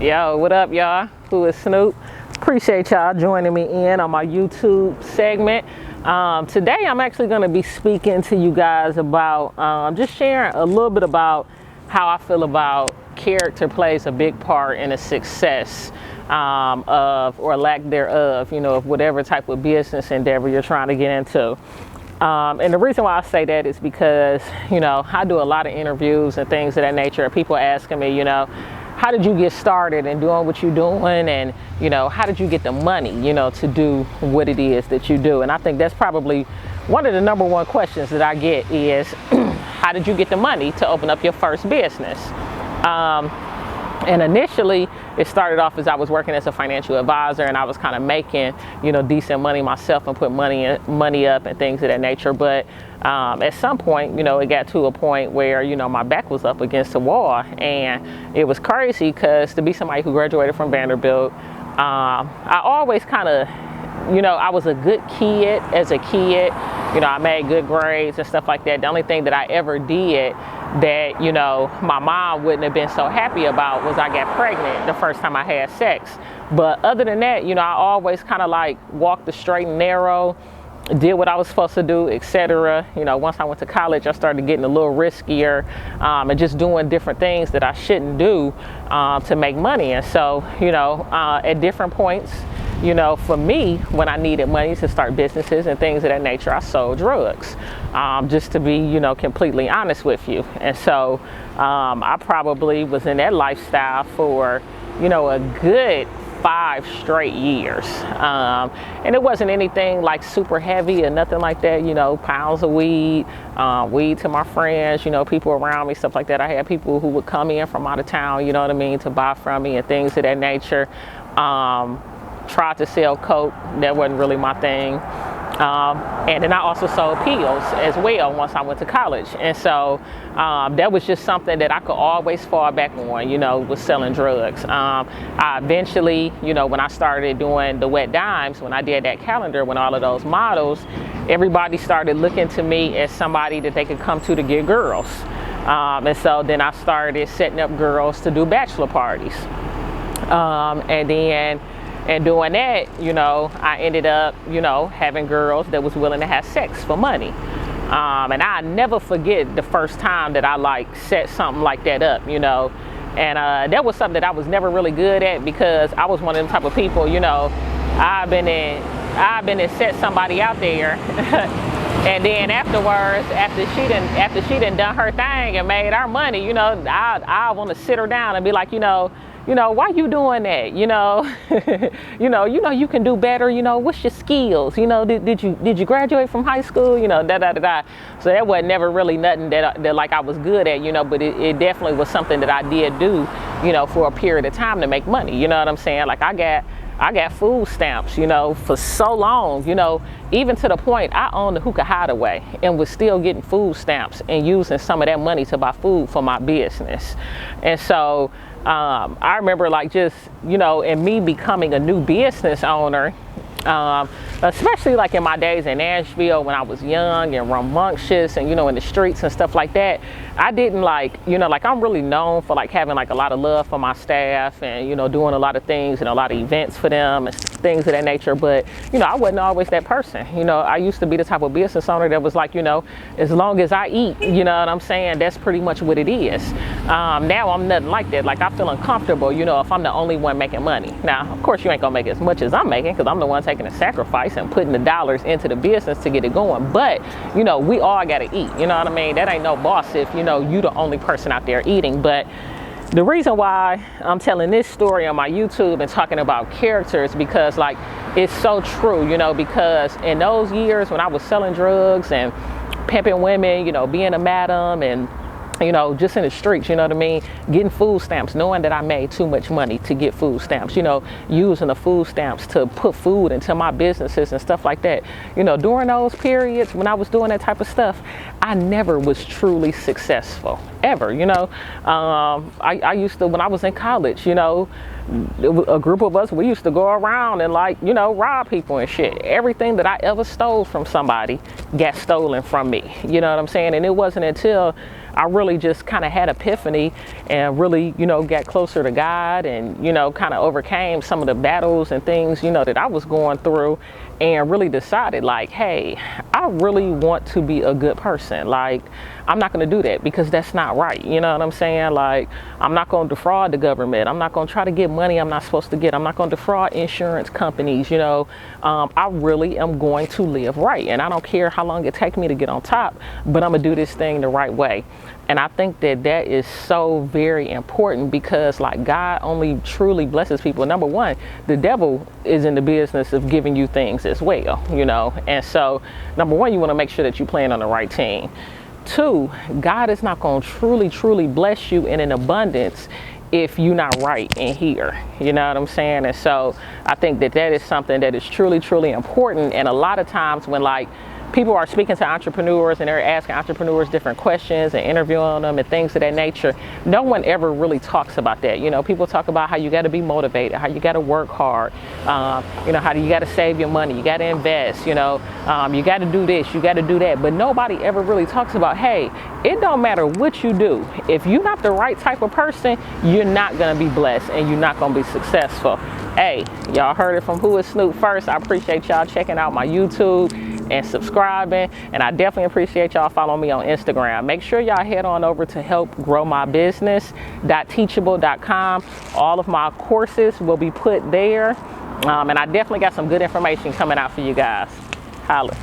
Yo, what up, y'all? Who is Snoop? Appreciate y'all joining me in on my YouTube segment. Today I'm actually going to be speaking to you guys about just sharing a little bit about how I feel about character plays a big part in the success of, or lack thereof, of whatever type of business endeavor you're trying to get into. And the reason why I say that is because, I do a lot of interviews and things of that nature. People asking me, how did you get started and doing what you're doing? And, how did you get the money, to do what it is that you do? And I think that's probably one of the number one questions that I get is, how did you get the money to open up your first business? And initially, it started off as I was working as a financial advisor, and I was kind of making, decent money myself and put money up and things of that nature. But at some point, it got to a point where, my back was up against the wall, and it was crazy because to be somebody who graduated from Vanderbilt, I always kind of, I was a good kid as a kid. I made good grades and stuff like that. The only thing that I ever did that, my mom wouldn't have been so happy about was I got pregnant the first time I had sex. But other than that, I always kind of like walked the straight and narrow, did what I was supposed to do, etc. Once I went to college, I started getting a little riskier and just doing different things that I shouldn't do to make money. And so, at different points, for me, when I needed money to start businesses and things of that nature, I sold drugs, just to be, completely honest with you. And so I probably was in that lifestyle for, a good 5 straight years. And it wasn't anything like super heavy or nothing like that, pounds of weed, weed to my friends, people around me, stuff like that. I had people who would come in from out of town, to buy from me and things of that nature. Tried to sell coke, that wasn't really my thing. And then I also sold pills as well once I went to college. And so that was just something that I could always fall back on, was selling drugs. I eventually, when I started doing the Wet Dimes, when I did that calendar with all of those models, everybody started looking to me as somebody that they could come to get girls. And so then I started setting up girls to do bachelor parties. And doing that, I ended up, having girls that was willing to have sex for money. And I never forget the first time that I set something like that up, And that was something that I was never really good at because I was one of them type of people, I've been in set somebody out there. And then afterwards, after she done her thing and made our money, I want to sit her down and be like, why you doing that? You can do better. What's your skills? Did you graduate from high school? So that wasn't never really nothing that like I was good at, but it definitely was something that I did do, for a period of time to make money. You know what I'm saying? Like I got food stamps, for so long, even to the point I owned the Hookah Hideaway and was still getting food stamps and using some of that money to buy food for my business. And so I remember in me becoming a new business owner, especially like in my days in Nashville when I was young and rambunctious and, in the streets and stuff like that, I didn't I'm really known for having a lot of love for my staff and, doing a lot of things and a lot of events for them and things of that nature. But, I wasn't always that person. I used to be the type of business owner that was as long as I eat, what I'm saying, that's pretty much what it is. Now I'm nothing like that. I feel uncomfortable, if I'm the only one making money. Now, of course, you ain't gonna make as much as I'm making because I'm the one taking the sacrifice and putting the dollars into the business to get it going. But, we all gotta eat, you know what I mean? That ain't no boss if, you the only person out there eating. But the reason why I'm telling this story on my YouTube and talking about characters because it's so true, because in those years when I was selling drugs and pimping women, being a madam and just in the streets, you know what I mean? Getting food stamps, knowing that I made too much money to get food stamps, using the food stamps to put food into my businesses and stuff like that. During those periods when I was doing that type of stuff, I never was truly successful, ever, I used to, when I was in college, a group of us, we used to go around and rob people and shit. Everything that I ever stole from somebody got stolen from me. You know what I'm saying? And it wasn't until I really just kind of had epiphany and really, you know, got closer to God and, you know, kind of overcame some of the battles and things, you know, that I was going through, and really decided like, hey, I really want to be a good person. Like, I'm not going to do that because that's not right. You know what I'm saying? Like, I'm not going to defraud the government. I'm not going to try to get money I'm not supposed to get. I'm not going to defraud insurance companies. You know, I really am going to live right. And I don't care how long it takes me to get on top, but I'm going to do this thing the right way. And I think that that is so very important because, like, God only truly blesses people. Number one, the devil is in the business of giving you things as well, you know. And so, number one, you want to make sure that you're playing on the right team. Two, God is not going to truly bless you in an abundance if you're not right in here. You know what I'm saying? And so I think that that is something that is truly important. And a lot of times when, like, people are speaking to entrepreneurs and they're asking entrepreneurs different questions and interviewing them and things of that nature, no one ever really talks about that. You know, people talk about how you got to be motivated, how you got to work hard, you know, how you got to save your money, you got to invest, you know, you got to do this, you got to do that. But nobody ever really talks about, hey, it don't matter what you do. If you're not the right type of person, you're not going to be blessed and you're not going to be successful. Hey, y'all heard it from Who is Snoop first. I appreciate y'all checking out my YouTube and subscribing, and I definitely appreciate y'all following me on Instagram. Make sure y'all head on over to helpgrowmybusiness.teachable.com. All of my courses will be put there, and I definitely got some good information coming out for you guys. Holla.